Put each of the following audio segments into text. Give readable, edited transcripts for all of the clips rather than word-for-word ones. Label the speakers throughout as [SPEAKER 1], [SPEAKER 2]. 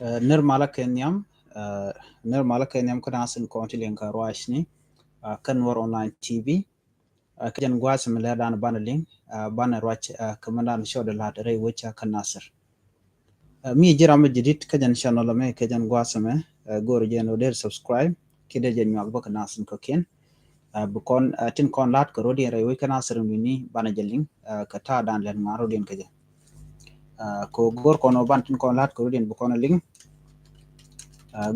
[SPEAKER 1] Nirmala Kenyam, Nirmala Kenyam Kanasin Kontiling Karwashni, Kanwar Online TV, Kajan Guas Miladan Banaling, Banner Watch, Commandan Show the Lattery, which Kanasser. Me Jerama Jidit Kajan Shanolame, Kajan Guasame, go again or subscribe, Kidajan Yabok Nasin Cokin, Bukon Tin Con Lat Karodi and Rewikan Asser Mini, Banajaling, Kata Dan Len Marodian Kajan. Ko Gor Kono Bantin Con Lat Karodian Bukonaling.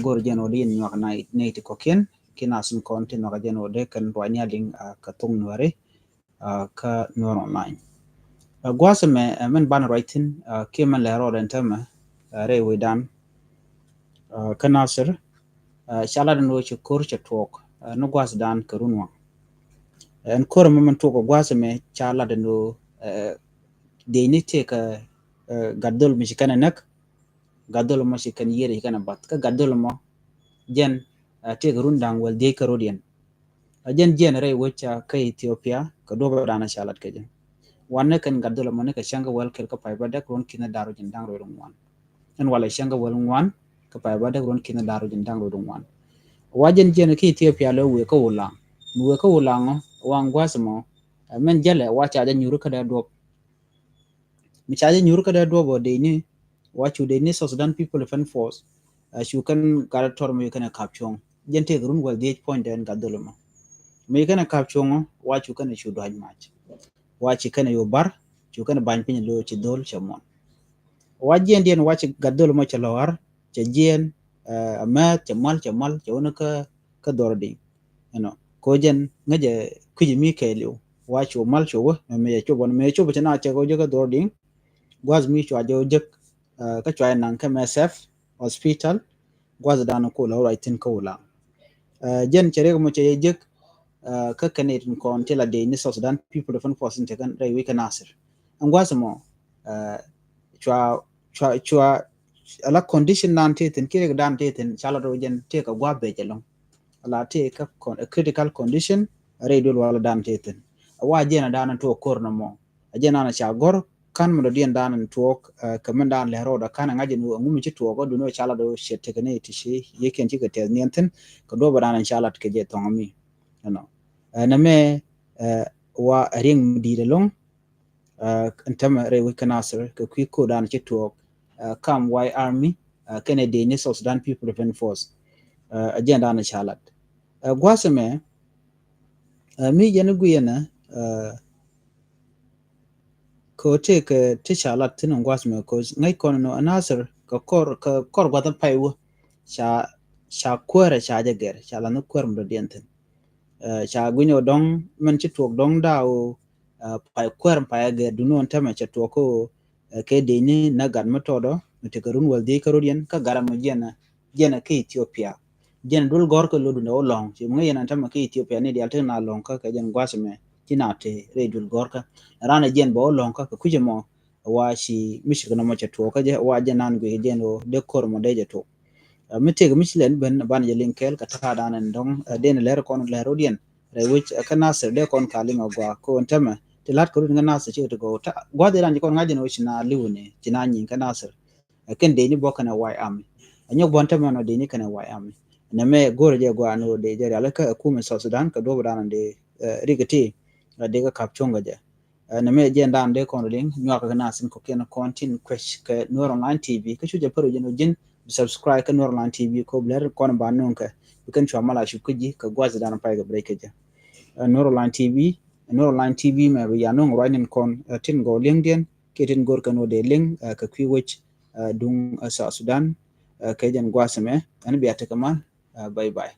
[SPEAKER 1] Gor jeno din nyok na neti koken kina sun konti no jeno de kan roanya ling ka tung nuare ka nuar online gwasame men ban writing ke man la ro den tama re we dan kana sir shala den wo kur che tok no gwas dan karunwa en kor man tok gwasame shala den no de ni te ka gadol mi kana nak gadol mo shi kan yere kana bat ka gadol mo jen te rundang wal de karodian jen re wecha ka Ethiopia ka doba dana shalat ka jen wanne kan gaddola monne ka shanga wal kel ka pay badak ron kina daru jen dang ron wan en wala shanga wal wan ka pay badak ron kina daru jen dang ron wan wajen jen ka Ethiopia lo we ka wula we ka wula ngo wan gwasmo men jale wacha da nyuru ka da do mi chaje nyuru ka da do bo de ni wachu de ni Sudan People Defense Force shu kan kala tor mi kana kapchong jen te run wal de point den gaddola mo me kana kapchongo wachu kana shu do match wachi kana yo bar chu kana ban pin lo ci dol chamon wajien dien wachi gadol mo chalawar cha jien ama chamal chawna ka dordi ko jen ngaje kuji mi kelu wachu mal chowo me chobo chana che go joga dordi gwaz mi chwa jo jek ka chwa nan ka MSF hospital gwaz dan ko la right ko la jen chere mo che jek ka kanetin kon tela de ni Sudan People Defense Force te kan rai wika nasir an gwasamo chwa ala condition nan teten kire dan teten chala do jen te ka gwa be jelong ala te ka critical condition rai dol wala dan teten wa jena dan to korno mo ajena na cha gor kan mo dien dan to ka men dan le roda kan ngaje no ngumi ci to go do no chala do shete kane ti shi yeken ti ka te nienten ka do ba dan chala ke je to ngami name wa ring di long antama re wikanasir ka kwiko dan chito kam y army Kennedy ni Sudan People Defense Force agenda na chalat gwasame mi jana guyena ko te ka te chalat tin gwasame ko ngai kono no anasir ka kor gwatan paiwo sha kwere sha jager chala no kwere mdo dienten cha gunyo dong man ci tuok dong dawo pai kwer pai ga duno ntama cha tuoko ke de ni na gad metodo te karun wal de karodian ka garam jena ke Ethiopia jen dul gor ko lodu no long ci ngi yana ntama ke Ethiopia ne dial na long ka jen gwasme tinate re dul gor ka rana jen bo long ka kujemo wa shi mishigna mo cha tuoko je wa jenan go jeno de kor mo de je to miteg michlen ben ban je linkel ka ta danan dong den ler kon ler odien re which kana ser de kon kalinga gwa ko ntama te lat ko ngana se che to go ta gwa de ran kon ngaje no china liwne china nyin kana ser ken de ni bokana wai am anyo bon tama no de ni kana wai am na me gor je gwa no de je ala ka ku me Sudan ka do danan de rigati de ka kapchonga je na me je ndan de kon ling nyo ka kana sin ko ken kontin kwesh ka Nur Online TV ka chu je paro je no jin subscribe ka Nur Online TV ko bler kon ba non ka kan chwa mala shu kuji ka gwazi dan pa ga break ja Nur Online TV ma ya non rainin kon tin go LinkedIn ke tin gor ka no de link ka kwiwich dung sa Sudan ka jan gwasame an biya ta kama bye bye